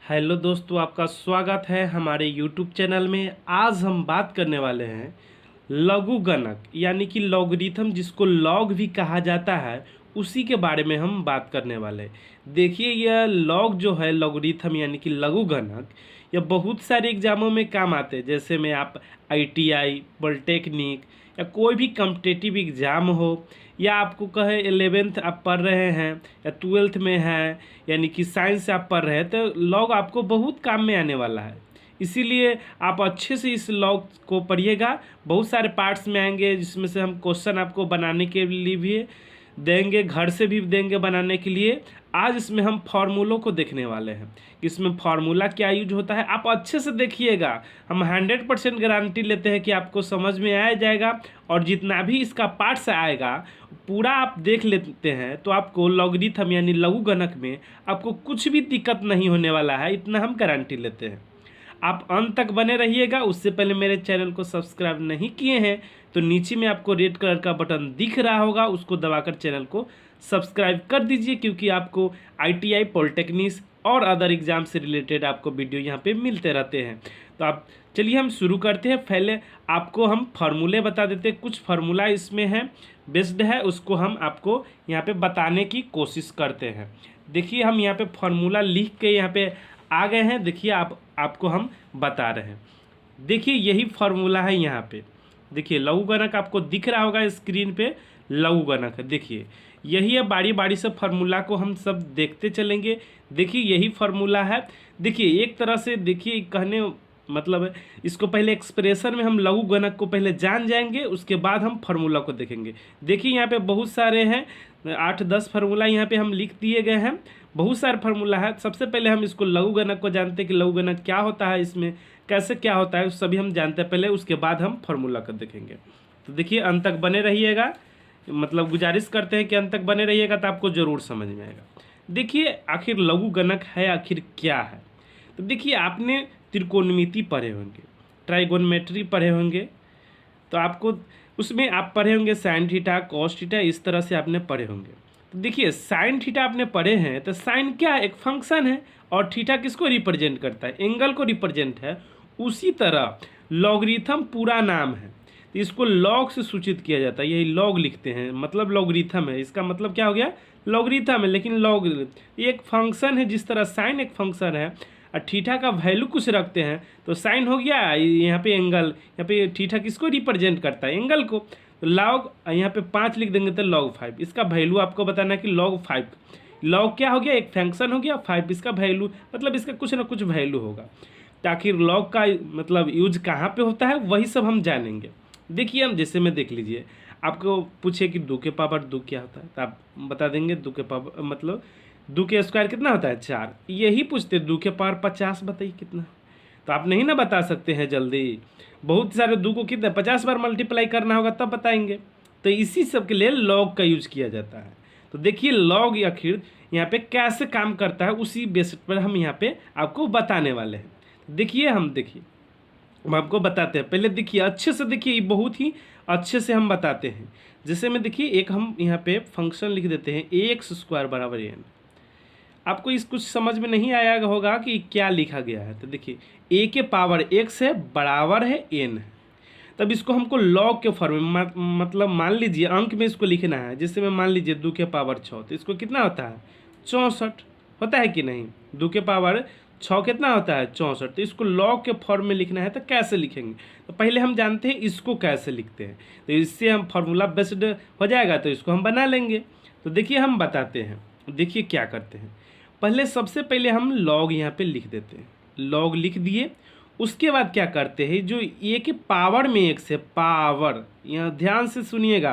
Hello दोस्तों, आपका स्वागत है हमारे यूट्यूब चैनल में। आज हम बात करने वाले हैं लघु गणक यानी कि लॉगरिथम, जिसको लॉग भी कहा जाता है, उसी के बारे में हम बात करने वाले हैं। देखिए, यह लॉग जो है लॉगरिथम यानी कि लघु गणक, यह बहुत सारे एग्जामों में काम आते हैं। जैसे में आप आईटीआई, पॉलिटेक्निक या कोई भी कॉम्पिटिटिव एग्ज़ाम हो, या आपको कहे 11th आप पढ़ रहे हैं या 12th में हैं, यानी कि साइंस से आप पढ़ रहे हैं, तो लॉग आपको बहुत काम में आने वाला है। इसीलिए आप अच्छे से इस लॉग को पढ़िएगा। बहुत सारे पार्ट्स में आएंगे, जिसमें से हम क्वेश्चन आपको बनाने के लिए भी देंगे, घर से भी देंगे बनाने के लिए। आज इसमें हम फार्मूलों को देखने वाले हैं, इसमें फार्मूला क्या यूज होता है। आप अच्छे से देखिएगा, हम 100% गारंटी लेते हैं कि आपको समझ में आ जाएगा। और जितना भी इसका पार्ट्स आएगा पूरा आप देख लेते हैं तो आपको लॉगरिथम यानी लघु गणक में आपको कुछ भी दिक्कत नहीं होने वाला है, इतना हम गारंटी लेते हैं। आप अंत तक बने रहिएगा। उससे पहले मेरे चैनल को सब्सक्राइब नहीं किए हैं तो नीचे में आपको रेड कलर का बटन दिख रहा होगा, उसको दबाकर चैनल को सब्सक्राइब कर दीजिए, क्योंकि आपको आईटीआई, पॉलिटेक्निक और अदर एग्जाम से रिलेटेड आपको वीडियो यहाँ पे मिलते रहते हैं। तो आप चलिए हम शुरू करते हैं। पहले आपको हम फार्मूले बता देते हैं। कुछ फार्मूला इसमें है, बेस्ड है, उसको हम आपको यहाँ पे बताने की कोशिश करते हैं। देखिए, हम यहाँ पे फार्मूला लिख के यहाँ पे आ गए हैं। देखिए, आपको हम बता रहे हैं। देखिए, यही फार्मूला है यहाँ पे। देखिए, लघु गणक आपको दिख रहा होगा स्क्रीन पे, लघु गणक है। देखिए, यही है। बारी बारी से फार्मूला को हम सब देखते चलेंगे। देखिए, यही फार्मूला है। देखिए, एक तरह से देखिए कहने मतलब है, इसको पहले एक्सप्रेशन में हम लघु गणक को पहले जान जाएंगे, उसके बाद हम फार्मूला को देखेंगे। देखिए, यहाँ पे बहुत सारे हैं, 8-10 फार्मूला यहाँ पे हम लिख दिए गए हैं। बहुत सारे फार्मूला है। सबसे पहले हम इसको लघु गणक को जानते हैं कि लघु गणक क्या होता है, इसमें कैसे क्या होता है, सभी हम जानते हैं पहले, उसके बाद हम फार्मूला को देखेंगे। तो देखिए, अंत तक बने रहिएगा। मतलब गुजारिश करते हैं कि अंत तक बने रहिएगा, तो आपको ज़रूर समझ में आएगा। देखिए, आखिर लघु गणक है आखिर क्या है। तो देखिए, आपने त्रिकोणमिति पढ़े होंगे, ट्राइगोनमेट्री पढ़े होंगे, तो आपको उसमें आप पढ़े होंगे साइन थीटा, कॉस थीटा, इस तरह से आपने पढ़े होंगे। तो देखिए, साइन थीटा आपने पढ़े हैं, तो साइन क्या है, एक फंक्शन है, और थीटा किसको रिप्रेजेंट करता है, एंगल को रिप्रेजेंट है। उसी तरह लॉगरिथम पूरा नाम है, तो इसको लॉग से सूचित किया जाता है। यही लॉग लिखते हैं, मतलब लॉगरिथम है। इसका मतलब क्या हो गया, लॉगरिथम है। लेकिन लॉग एक फंक्शन है, जिस तरह साइन एक फंक्शन है और थीटा का वैल्यू कुछ रखते हैं, तो साइन हो गया, यहाँ पे एंगल, यहाँ पे थीटा किसको रिप्रेजेंट करता है, एंगल को। तो लॉग यहाँ पे 5 लिख देंगे तो log 5, इसका वैल्यू आपको बताना है कि log 5। लॉग क्या हो गया, एक फंक्शन हो गया, 5 इसका वैल्यू, मतलब इसका कुछ ना कुछ वैल्यू होगा। ताकि लॉग का मतलब यूज कहाँ पे होता है वही सब हम जानेंगे। देखिए, हम जैसे में देख लीजिए, आपको पूछे कि 2 के पावर 2 क्या होता है, तो आप बता देंगे 2 के पावर मतलब 2 के स्क्वायर कितना होता है, 4। यही पूछते 2 के पावर 50 बताइए कितना। तो आप नहीं ना बता सकते हैं जल्दी। बहुत सारे 2 को कितना 50 बार मल्टीप्लाई करना होगा तब बताएंगे। तो इसी सब के लिए लॉग का यूज किया जाता है। तो देखिए, लॉग आखिर यहाँ पे कैसे काम करता है, उसी बेसिस पर हम यहाँ पे आपको बताने वाले हैं। देखिए, हम आपको बताते हैं। पहले देखिए, अच्छे से देखिए, बहुत ही अच्छे से हम बताते हैं। जैसे में देखिए, एक हम यहाँ पे फंक्शन लिख देते हैं, ax² बराबर n। आपको इस कुछ समझ में नहीं आया होगा कि क्या लिखा गया है। तो देखिए, a के पावर x है, बराबर है n है। तब इसको हमको लॉग के फॉर्म में मतलब मान लीजिए अंक में इसको लिखना है। जैसे में मान लीजिए 2 के पावर 6, तो इसको कितना होता है, 64 होता है कि नहीं। 2 के पावर 6 कितना होता है, 64। तो इसको लॉग के फॉर्म में लिखना है, तो कैसे लिखेंगे। तो पहले हम जानते हैं इसको कैसे लिखते हैं, तो इससे हम फार्मूला बेस्ड हो जाएगा, तो इसको हम बना लेंगे। तो देखिए, हम बताते हैं। देखिए क्या करते हैं, पहले सबसे पहले हम लॉग यहाँ पे लिख देते हैं। लॉग लिख दिए, उसके बाद क्या करते हैं, जो a के पावर में x है, पावर, यहाँ ध्यान से सुनिएगा,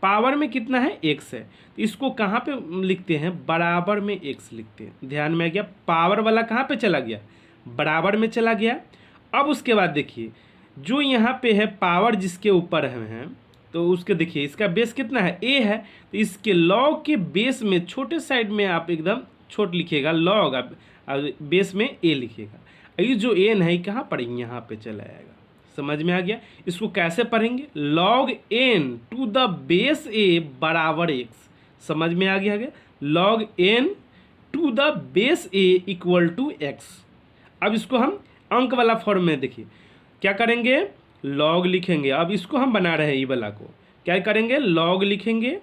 पावर में कितना है, x है, तो इसको कहाँ पे लिखते हैं, बराबर में x लिखते हैं। ध्यान में आ गया, पावर वाला कहाँ पे चला गया, बराबर में चला गया। अब उसके बाद देखिए, जो यहाँ पे है पावर जिसके ऊपर है, तो उसके देखिए, इसका बेस कितना है, a है, तो इसके लॉग के बेस में छोटे साइड में आप एकदम छोट लिखिएगा, लॉग आप बेस में a लिखिएगा। ये जो n है कहाँ पर, यहाँ पे चला आएगा। समझ में आ गया। इसको कैसे पढ़ेंगे, log n to the base a बराबर x। समझ में आ गया, log n to the base a equal to x। अब इसको हम अंक वाला फॉर्म में देखिए क्या करेंगे, लॉग लिखेंगे। अब इसको हम बना रहे हैं ई वाला को, क्या करेंगे, लॉग लिखेंगे।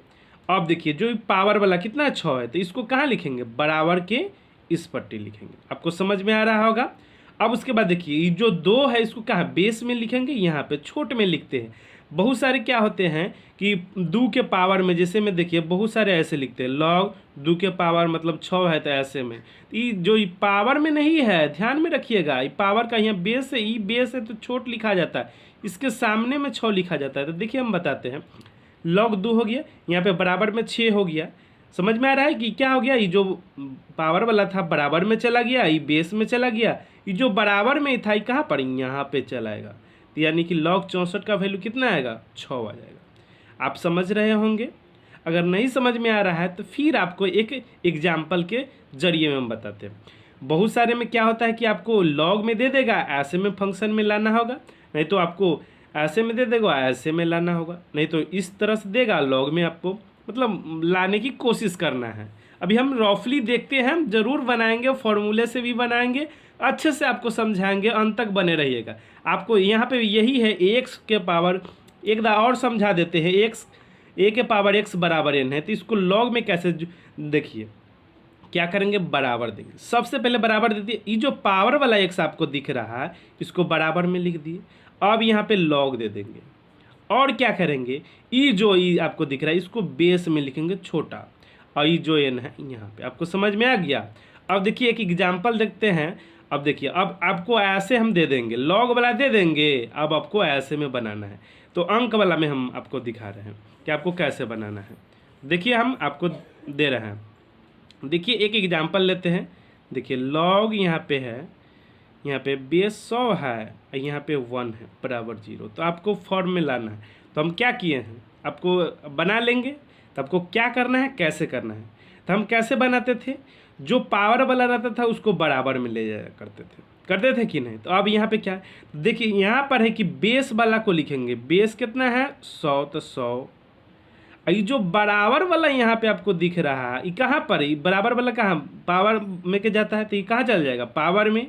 अब देखिए जो पावर वाला कितना 6 है, तो इसको कहाँ लिखेंगे, बराबर के इस पट्टी लिखेंगे। आपको समझ में आ रहा होगा। अब उसके बाद देखिए ये जो 2 है इसको कहाँ बेस में लिखेंगे, यहाँ पे छोटे में लिखते हैं। बहुत सारे क्या होते हैं कि 2 के पावर में, जैसे में देखिए बहुत सारे ऐसे लिखते हैं, लॉग 2 के पावर मतलब 6 है, तो ऐसे में ये जो ये पावर में नहीं है, ध्यान में रखिएगा, ये पावर का यहाँ बेस है, ये बेस है तो छोट लिखा जाता है, इसके सामने में 6 लिखा जाता है। तो देखिए हम बताते हैं, लॉग 2 हो गया, यहाँ पे बराबर में 6 हो गया। समझ में आ रहा है कि क्या हो गया, ये जो पावर वाला था बराबर में चला गया, ये बेस में चला गया, ये जो बराबर में था ये कहाँ पर, यहाँ पे चलाएगा। तो यानी कि लॉग 64 का वैल्यू कितना आएगा, 6 आ जाएगा। आप समझ रहे होंगे। अगर नहीं समझ में आ रहा है तो फिर आपको एक एग्जाम्पल के जरिए में हम बताते हैं। बहुत सारे में क्या होता है कि आपको लॉग में दे देगा, ऐसे में फंक्शन में लाना होगा, नहीं तो आपको ऐसे में दे देगा, ऐसे में लाना होगा, नहीं तो इस तरह से देगा, लॉग में आपको मतलब लाने की कोशिश करना है। अभी हम रफली देखते हैं, हम जरूर बनाएंगे, फॉर्मूले से भी बनाएंगे, अच्छे से आपको समझाएंगे, अंत तक बने रहिएगा। आपको यहाँ पे यही है एक्स के पावर, एक बार और समझा देते हैं, एक्स ए के पावर एक्स बराबर एन है, तो इसको लॉग में कैसे, देखिए क्या करेंगे, बराबर देंगे। सबसे पहले बराबर दे दिए, ये जो पावर वाला एक्स आपको दिख रहा है इसको बराबर में लिख दिए। अब यहाँ पे लॉग दे देंगे और क्या करेंगे, ई जो ई आपको दिख रहा है इसको बेस में लिखेंगे छोटा, और ई जो एन है यहाँ पे। आपको समझ में आ गया। अब देखिए एक एग्जाम्पल देखते हैं। अब देखिए अब आपको ऐसे हम दे देंगे, लॉग वाला दे देंगे, अब आपको ऐसे में बनाना है। तो अंक वाला में हम आपको दिखा रहे हैं कि आपको कैसे बनाना है। देखिए हम आपको दे रहे हैं, देखिए एक एग्जाम्पल लेते हैं। देखिए लॉग यहाँ पे है, यहाँ पे बेस 100 है, यहाँ पे 1 है बराबर 0। तो आपको फॉर्म में लाना है। तो हम क्या किए हैं, आपको बना लेंगे। तो आपको क्या करना है, कैसे करना है। तो हम कैसे बनाते थे, जो पावर वाला रहता था उसको बराबर में ले जाया करते थे कि नहीं। तो अब यहाँ पे क्या है, देखिए यहाँ पर है कि बेस वाला को लिखेंगे, बेस कितना है 100, तो 100। ये जो बराबर वाला यहाँ पे आपको दिख रहा है, ये कहाँ पर है, बराबर वाला कहाँ पावर में के जाता है, तो ये कहाँ चल जाएगा, पावर में।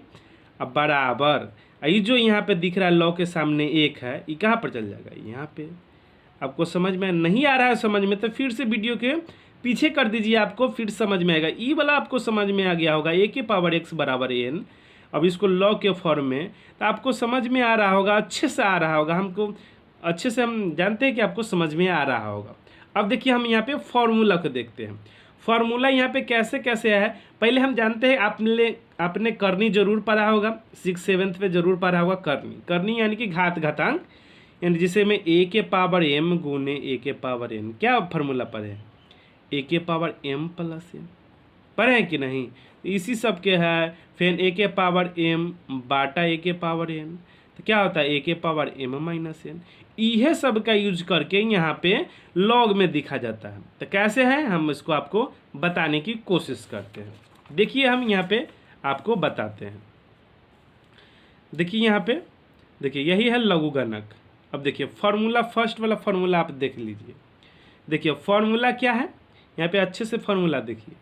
अब बराबर ये जो यहाँ पे दिख रहा है लॉ के सामने 1 है, ये कहाँ पर चल जाएगा, यहाँ पे। आपको समझ में नहीं आ रहा है, समझ में तो फिर से वीडियो के पीछे कर दीजिए, आपको फिर समझ में आएगा। ई वाला आपको समझ में आ गया होगा, ए के पावर एक्स बराबर एन। अब इसको लॉ के फॉर्म में, तो आपको समझ में आ रहा होगा, अच्छे से आ रहा होगा, हमको अच्छे से हम जानते हैं कि आपको समझ में आ रहा होगा। अब देखिए हम यहाँ पे फॉर्मूला को देखते हैं। फॉर्मूला यहाँ पे कैसे कैसे है, पहले हम जानते हैं, आपने करनी जरूर पढ़ा होगा, 6th-7th में जरूर पढ़ा होगा करनी यानी कि घातांक, यानी जिसे में ए के पावर एम गुने ए के पावर एन। क्या फार्मूला पढ़े हैं, ए के पावर एम प्लस एन पढ़े हैं कि नहीं, इसी सब के है। फिर ए के पावर एम बाटा ए के पावर एन, तो क्या होता है ए के पावर एम माइनस एन। यह सब का यूज करके यहाँ पे लॉग में दिखा जाता है। तो कैसे है हम इसको आपको बताने की कोशिश करते हैं। देखिए हम यहाँ पे आपको बताते हैं। देखिए यहाँ पे देखिए यही है लघुगणक। अब देखिए फार्मूला, फर्स्ट वाला फार्मूला आप देख लीजिए। देखिए फार्मूला क्या है, यहाँ पे अच्छे से फार्मूला देखिए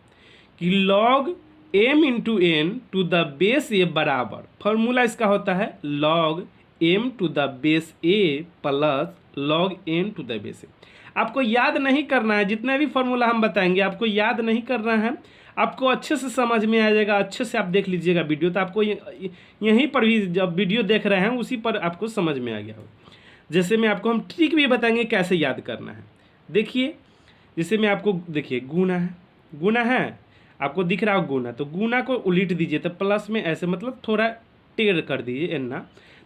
कि log m into n to the base a बराबर, फार्मूला इसका होता है log m to the base a plus log n to the base a। आपको याद नहीं करना है, जितना भी फार्मूला हम बताएंगे आपको याद नहीं करना है, आपको अच्छे से समझ में आ जाएगा। अच्छे से आप देख लीजिएगा वीडियो, तो आपको यहीं पर भी जब वीडियो देख रहे हैं उसी पर आपको समझ में आ गया हो। जैसे मैं आपको हम ट्रिक भी बताएंगे कैसे याद करना है। देखिए जैसे मैं आपको, देखिए गुना है आपको दिख रहा हो गुना, तो गुना को उलट दीजिए, तो प्लस में ऐसे मतलब थोड़ा टेढ़ कर दीजिए एन्ना,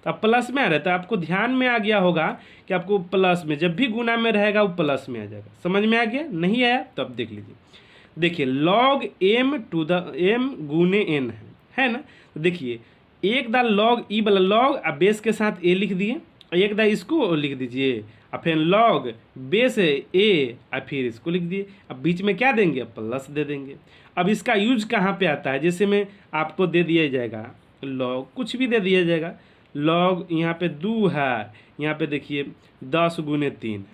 तो आप प्लस में आ रहा है। तो आपको ध्यान में आ गया होगा कि आपको प्लस में जब भी गुना में रहेगा वो प्लस में आ जाएगा। समझ में आ गया, नहीं आया तो अब देख लीजिए। देखिए log m to the m गुने n है ना। तो देखिए एक दाल लॉग ई वाला लॉग अब बेस के साथ a लिख दिए, और एक दाल इसको लिख दीजिए, और फिर लॉग बेस a और फिर इसको लिख दिए। अब बीच में क्या देंगे, प्लस दे देंगे। अब इसका यूज कहाँ पे आता है, जैसे में आपको दे दिया जाएगा लॉग, कुछ भी दे दिया जाएगा, लॉग यहाँ पे 2 है, यहाँ पे देखिए 10 गुने 3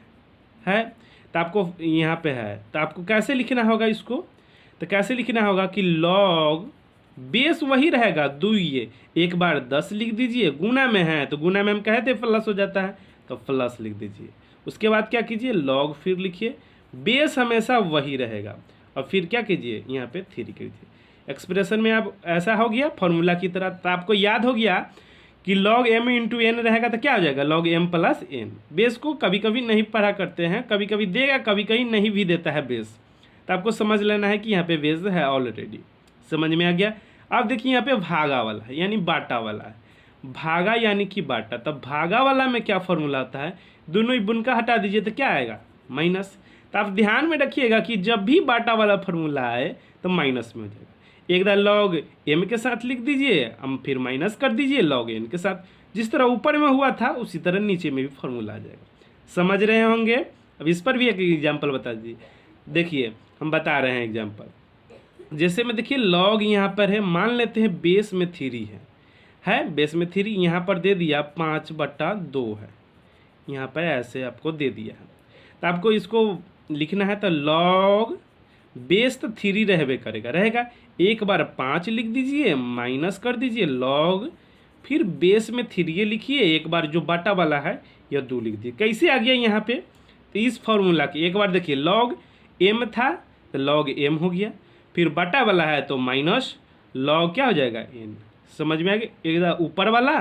है, तो आपको यहाँ पे है, तो आपको कैसे लिखना होगा इसको, तो कैसे लिखना होगा कि लॉग बेस वही रहेगा, दुइये। एक बार 10 लिख दीजिए, गुना में है तो गुना में हम कहे थे प्लस हो जाता है, तो प्लस लिख दीजिए। उसके बाद क्या कीजिए, लॉग फिर लिखिए, बेस हमेशा वही रहेगा, और फिर क्या कीजिए, यहाँ पे 3 कीजिए। एक्सप्रेशन में अब ऐसा हो गया फॉर्मूला की तरह। तो आपको याद हो गया कि log m इंटू एन रहेगा तो क्या हो जाएगा, log m plus n. Base को कभी कभी नहीं पढ़ा करते हैं, कभी कभी देगा, कभी कभी नहीं भी देता है बेस, तो आपको समझ लेना है कि यहाँ पे बेस है ऑलरेडी। समझ में आ गया। अब देखिए यहाँ पे भागा वाला है, यानी बाटा वाला है। भागा यानी कि बाटा, तब भागा वाला में क्या फॉर्मूला होता है, दोनों ही बुनका हटा दीजिए तो क्या आएगा, माइनस। तो आप ध्यान में रखिएगा कि जब भी बाटा वाला फॉर्मूला आए तो माइनस में हो जाएगा। एक बार log m के साथ लिख दीजिए, हम फिर माइनस कर दीजिए log n के साथ। जिस तरह ऊपर में हुआ था उसी तरह नीचे में भी फॉर्मूला आ जाएगा। समझ रहे होंगे। अब इस पर भी एक एग्जाम्पल बता दीजिए। देखिए हम बता रहे हैं एग्जाम्पल। जैसे में देखिए log यहाँ पर है, मान लेते हैं बेस में 3 है बेस में 3, यहाँ पर दे दिया 5/2 है, यहाँ पर ऐसे आपको दे दिया है। तो आपको इसको लिखना है, तो log बेस तो 3 रहबे करेगा, रहेगा। एक बार 5 लिख दीजिए, माइनस कर दीजिए log, फिर बेस में 3 लिखिए, एक बार जो बाटा वाला है यह 2 लिख दीजिए। कैसे आ गया यहाँ पे, तो इस फॉर्मूला की एक बार देखिए, log m था तो log m हो गया, फिर बाटा वाला है तो माइनस log क्या हो जाएगा n। समझ में आ गया, एक बार ऊपर वाला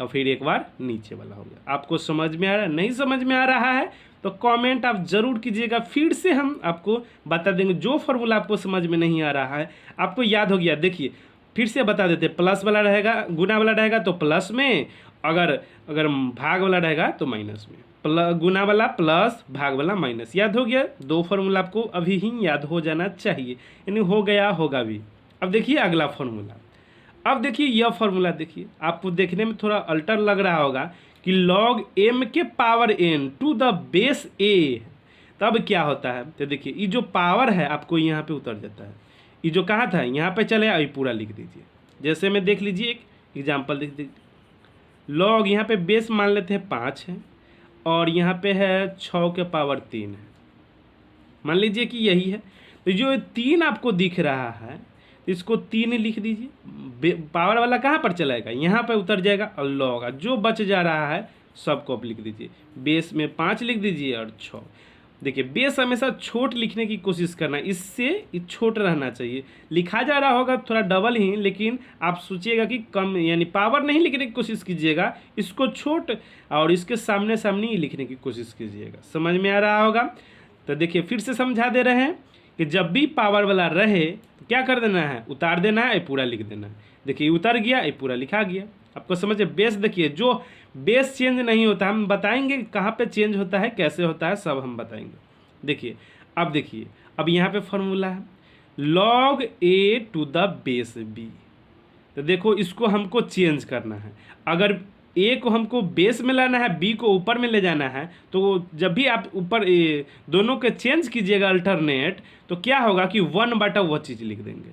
और फिर एक बार नीचे वाला हो गया। आपको समझ में आ रहा है, नहीं समझ में आ रहा है तो कमेंट आप ज़रूर कीजिएगा, फिर से हम आपको बता देंगे। जो फॉर्मूला आपको समझ में नहीं आ रहा है, आपको याद हो गया, देखिए फिर से बता देते। प्लस वाला रहेगा, गुना वाला रहेगा तो प्लस में, अगर अगर भाग वाला रहेगा तो माइनस में। गुना वाला प्लस, भाग वाला माइनस। याद हो गया, 2 फॉर्मूला आपको अभी ही याद हो जाना चाहिए, यानी हो गया होगा भी। अब देखिए अगला फॉर्मूला। अब देखिए यह फॉर्मूला, देखिए आपको देखने में थोड़ा अल्टर लग रहा होगा कि log m के power n to the base a, तब क्या होता है, तो देखिए ये जो पावर है आपको यहाँ पे उतर जाता है। ये जो कहाँ था, यहाँ पे चले अभी पूरा लिख दीजिए। जैसे में देख लीजिए एक एग्जांपल देख दीजिए। log यहाँ पे बेस मान लेते हैं 5 है, और यहाँ पे है 6 के पावर 3 है, मान लीजिए कि यही है। तो जो 3 आपको दिख रहा है इसको 3 लिख दीजिए। पावर वाला कहाँ पर चलाएगा, यहाँ पर उतर जाएगा, और log जो बच जा रहा है सबको आप लिख दीजिए। बेस में 5 लिख दीजिए और 6। देखिए बेस हमेशा छोट लिखने की कोशिश करना, इससे छोट रहना चाहिए। लिखा जा रहा होगा थोड़ा डबल ही, लेकिन आप सोचिएगा कि कम, यानी पावर नहीं लिखने की कोशिश कीजिएगा, इसको छोट और इसके सामने सामने ही लिखने की कोशिश कीजिएगा। समझ में आ रहा होगा। तो देखिए फिर से समझा दे रहे हैं कि जब भी पावर वाला रहे तो क्या कर देना है, उतार देना है, ये पूरा लिख देना है। देखिए उतर गया, ये पूरा लिखा गया। आपको समझे। बेस देखिए, जो बेस चेंज नहीं होता, हम बताएंगे कहाँ पे चेंज होता है, कैसे होता है, सब हम बताएंगे। देखिए अब यहाँ पे फॉर्मूला है log a to the base b। तो देखो इसको हमको चेंज करना है। अगर a को हमको बेस में लाना है, b को ऊपर में ले जाना है, तो जब भी आप ऊपर दोनों के चेंज कीजिएगा अल्टरनेट, तो क्या होगा कि 1/, वह चीज़ लिख देंगे,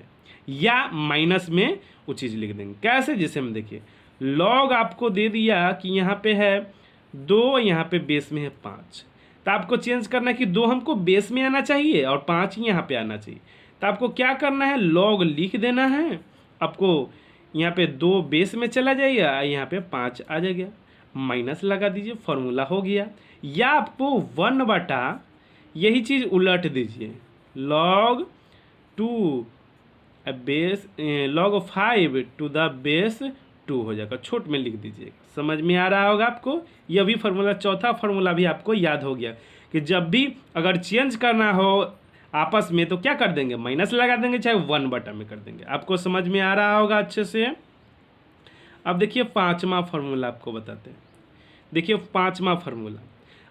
या माइनस में वो चीज़ लिख देंगे। कैसे, जैसे हम देखिए log आपको दे दिया कि यहाँ पे है 2, यहाँ पे बेस में है 5, तो आपको चेंज करना है कि 2 हमको बेस में आना चाहिए और 5 ही यहाँ पे आना चाहिए। तो आपको क्या करना है, log लिख देना है। आपको यहाँ पे 2 बेस में चला जाएगा, यहाँ पे 5 आ जाएगा, माइनस लगा दीजिए, फॉर्मूला हो गया। या आपको 1/, यही चीज़ उलट दीजिए, log 5 टू द बेस 2 हो जाएगा, छोट में लिख दीजिएगा। समझ में आ रहा होगा आपको। यह भी फॉर्मूला, चौथा फॉर्मूला भी आपको याद हो गया कि जब भी अगर चेंज करना हो आपस में तो क्या कर देंगे, माइनस लगा देंगे, चाहे 1/, में कर देंगे। आपको समझ में आ रहा होगा अच्छे से। अब देखिए 5वां फॉर्मूला आपको बताते हैं। देखिए 5वां फॉर्मूला,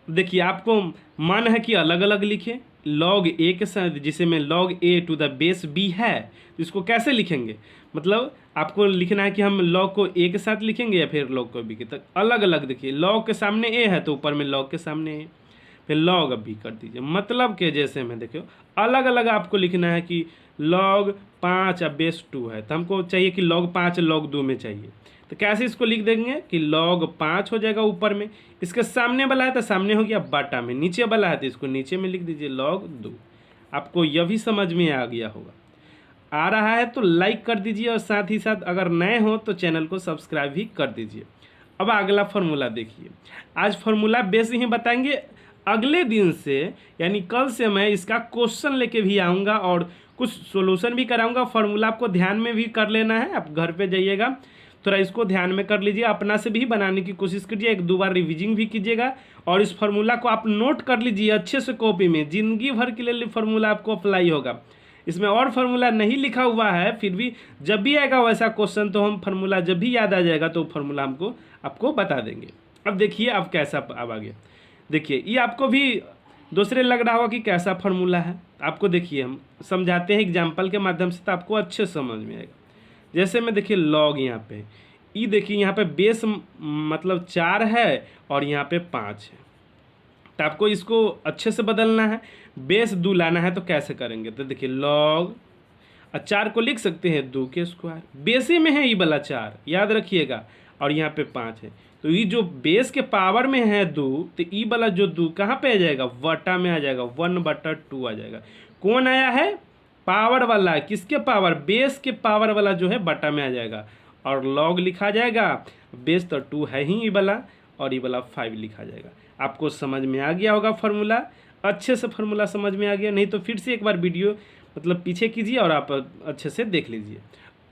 देखिए आपको मन है कि अलग अलग लिखें log a के साथ, जिसे में log a to the base b है, तो इसको कैसे लिखेंगे, मतलब आपको लिखना है कि हम log को a के साथ लिखेंगे या फिर log को b के तक अलग अलग। देखिए log के सामने a है तो ऊपर में log के सामने a, फिर log b कर दीजिए। मतलब के जैसे में देखियो अलग अलग आपको लिखना है कि log 5 अब बेस 2 है, तो हमको चाहिए कि log 5 log 2 में चाहिए। तो कैसे इसको लिख देंगे कि log 5 हो जाएगा ऊपर में, इसके सामने वाला है तो सामने हो गया बाटा में, नीचे वाला है तो इसको नीचे में लिख दीजिए log 2। आपको यह भी समझ में आ गया होगा। आ रहा है तो लाइक कर दीजिए और साथ ही साथ अगर नए हो तो चैनल को सब्सक्राइब भी कर दीजिए। अब अगला फार्मूला देखिए, आज फार्मूला बेस ही बताएंगे। अगले दिन से यानी कल से मैं इसका क्वेश्चन लेके भी आऊँगा और कुछ सॉल्यूशन भी कराऊंगा। फार्मूला आपको ध्यान में भी कर लेना है, आप घर पे जाइएगा थोड़ा इसको ध्यान में कर लीजिए, अपना से भी बनाने की कोशिश कीजिए, एक दो बार रिविजिंग भी कीजिएगा और इस फार्मूला को आप नोट कर लीजिए अच्छे से कॉपी में। ज़िंदगी भर के लिए फार्मूला आपको अप्लाई होगा। इसमें और फार्मूला नहीं लिखा हुआ है, फिर भी जब भी आएगा वैसा क्वेश्चन तो हम फार्मूला जब भी याद आ जाएगा तो फार्मूला हमको आपको बता देंगे। अब देखिए अब कैसा अब आगे देखिए, ये आपको भी दूसरे लग रहा होगा कि कैसा फार्मूला है। आपको देखिए हम समझाते हैं एग्जाम्पल के माध्यम से तो आपको अच्छे समझ में आएगा। जैसे मैं देखिए लॉग यहाँ पे ई देखिए यहाँ पे बेस मतलब 4 है और यहाँ पे 5 है, तो आपको इसको अच्छे से बदलना है, बेस 2 लाना है। तो कैसे करेंगे, तो देखिए लॉग 4 को लिख सकते हैं 2 के स्क्वायर, बेसे में है ई वाला 4 याद रखिएगा और यहाँ पे 5 है, तो ये जो बेस के पावर में है 2 तो ई वाला जो 2 कहाँ पे आ जाएगा, वटा में आ जाएगा, 1/2 आ जाएगा। कौन आया है, पावर वाला, किसके पावर, बेस के पावर वाला जो है बटा में आ जाएगा और लॉग लिखा जाएगा। बेस तो 2 है ही ई वाला और ई वाला 5 लिखा जाएगा। आपको समझ में आ गया होगा फार्मूला, अच्छे से फार्मूला समझ में आ गया, नहीं तो फिर से एक बार वीडियो मतलब पीछे कीजिए और आप अच्छे से देख लीजिए।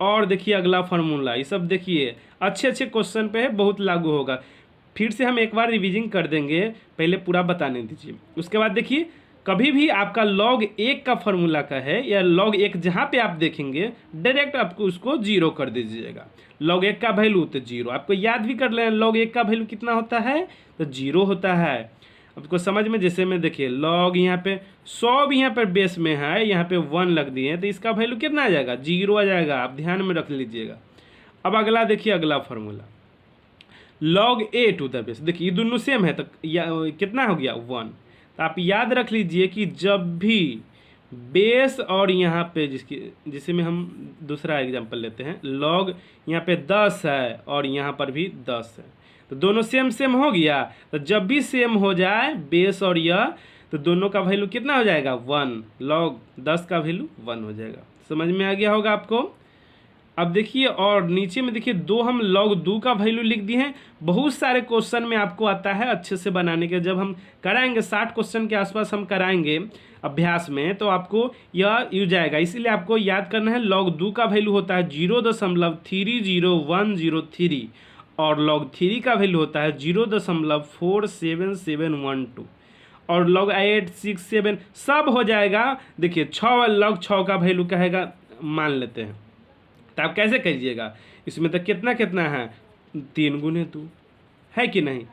और देखिए अगला फार्मूला, ये सब देखिए अच्छे अच्छे क्वेश्चन पे है, बहुत लागू होगा। फिर से हम एक बार रिवीजिंग कर देंगे, पहले पूरा बताने दीजिए। उसके बाद देखिए कभी भी आपका log 1 का फार्मूला का है या log 1 जहाँ पे आप देखेंगे डायरेक्ट आपको उसको 0 कर दीजिएगा। log 1 का वैल्यू तो 0, आपको याद भी कर लेना log 1 का वैल्यू कितना होता है, तो 0 होता है। आपको समझ में, जैसे में देखिए log यहाँ पे 100 भी यहाँ पर बेस में है, यहाँ पे 1 लग दिए तो इसका वैल्यू कितना आ जाएगा, 0 आ जाएगा, आप ध्यान में रख लीजिएगा। अब अगला देखिए अगला formula log a to the base, देखिए ये दोनों सेम है तो कितना हो गया 1। तो आप याद रख लीजिए कि जब भी बेस और यहाँ पे जिसे में हम दूसरा एग्जांपल लेते हैं, log यहाँ पे 10 है और यहाँ पर भी 10 है, तो दोनों सेम सेम हो गया। तो जब भी सेम हो जाए बेस और यह, तो दोनों का वैल्यू कितना हो जाएगा 1, log 10 का वैल्यू 1 हो जाएगा। समझ में आ गया होगा आपको। अब देखिए और नीचे में देखिए 2 हम log 2 का वैल्यू लिख दिए हैं। बहुत सारे क्वेश्चन में आपको आता है अच्छे से बनाने के, जब हम कराएंगे 60 क्वेश्चन के आसपास हम कराएंगे अभ्यास में तो आपको यह यूज आएगा। इसीलिए आपको याद करना है log 2 का वैल्यू होता है 0.30103 और log 3 का वैल्यू होता है 0.47712 और log 8, 6, 7 सब हो जाएगा। देखिए 6 log 6 का वैल्यू कहेगा मान लेते हैं, तो आप कैसे करिएगा, इसमें तो कितना कितना है 3 गुने 2 है कि नहीं,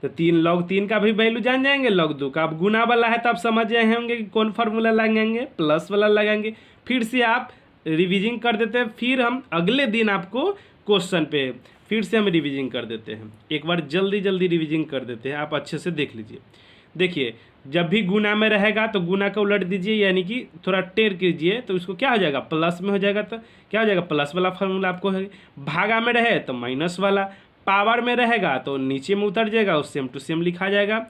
तो 3 log 3 का भी वैल्यू जान जाएंगे, log 2 का अब गुना वाला है तो आप समझ गए होंगे कि कौन फार्मूला लगाएंगे, प्लस वाला लगाएंगे। फिर से आप रिवीजिंग कर देते हैं, फिर हम अगले दिन आपको क्वेश्चन पे फिर से हम रिवीजिंग कर देते हैं। एक बार जल्दी जल्दी रिवीजिंग कर देते हैं, आप अच्छे से देख लीजिए। देखिए जब भी गुना में रहेगा तो गुना का उलट दीजिए, यानी कि थोड़ा टेढ़ कीजिए तो उसको क्या हो जाएगा, प्लस में हो जाएगा। तो क्या हो जाएगा, प्लस वाला फार्मूला आपको है। भागा में रहे तो माइनस वाला, पावर में रहेगा तो नीचे में उतर जाएगा और सेम टू सेम लिखा जाएगा।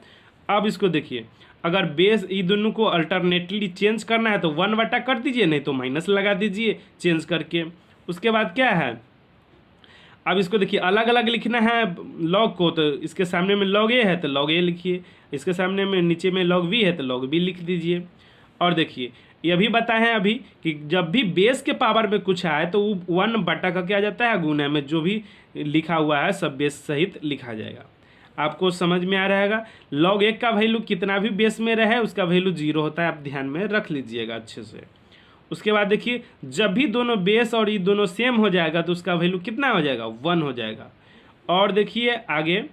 अब इसको देखिए, अगर बेस ये दोनों को अल्टरनेटली चेंज करना है तो 1 कर दीजिए, नहीं तो माइनस लगा दीजिए चेंज करके। उसके बाद क्या है, अब इसको देखिए अलग अलग लिखना है log को, तो इसके सामने में log a है तो log a लिखिए, इसके सामने में नीचे में log b है तो log b लिख दीजिए। और देखिए ये भी बताए हैं अभी कि जब भी बेस के पावर में कुछ आए तो 1 का क्या आ जाता है गुना में, जो भी लिखा हुआ है सब बेस सहित लिखा जाएगा। आपको समझ में आ रहेगा। log 1 का वैल्यू कितना भी बेस में रहे उसका वैल्यू 0 होता है, आप ध्यान में रख लीजिएगा अच्छे से। उसके बाद देखिए जब भी दोनों बेस और ये दोनों सेम हो जाएगा तो उसका वैल्यू कितना हो जाएगा 1 हो जाएगा। और देखिए आगे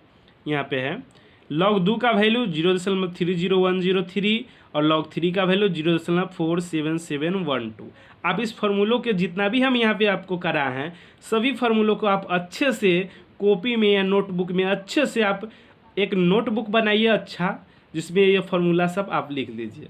यहाँ पे है log 2 का वैल्यू 0.30103 और log 3 का वैल्यू 0.47712। आप इस फार्मूलों के जितना भी हम यहाँ पे आपको करा हैं सभी फार्मूलों को आप अच्छे से कॉपी में या नोटबुक में अच्छे से आप एक नोटबुक बनाइए अच्छा, जिसमें ये फार्मूला सब आप लिख लीजिए।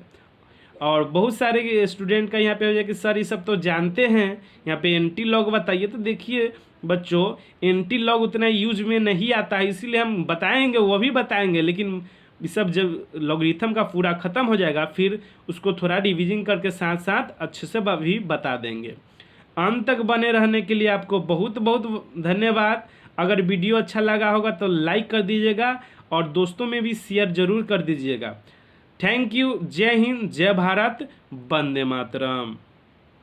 और बहुत सारे स्टूडेंट का यहाँ पे हो जाए कि सर ये सब तो जानते हैं, यहाँ पे एंटी लॉग बताइए। तो देखिए बच्चों एंटी लॉग उतना यूज में नहीं आता है, इसीलिए हम बताएंगे, वो भी बताएंगे, लेकिन ये सब जब लॉगरिथम का पूरा ख़त्म हो जाएगा फिर उसको थोड़ा रिवीजन करके साथ साथ अच्छे से भी बता देंगे। अंत तक बने रहने के लिए आपको बहुत बहुत धन्यवाद। अगर वीडियो अच्छा लगा होगा तो लाइक कर दीजिएगा और दोस्तों में भी शेयर ज़रूर कर दीजिएगा। Thank you. जय हिंद, जय भारत, वंदे मातरम।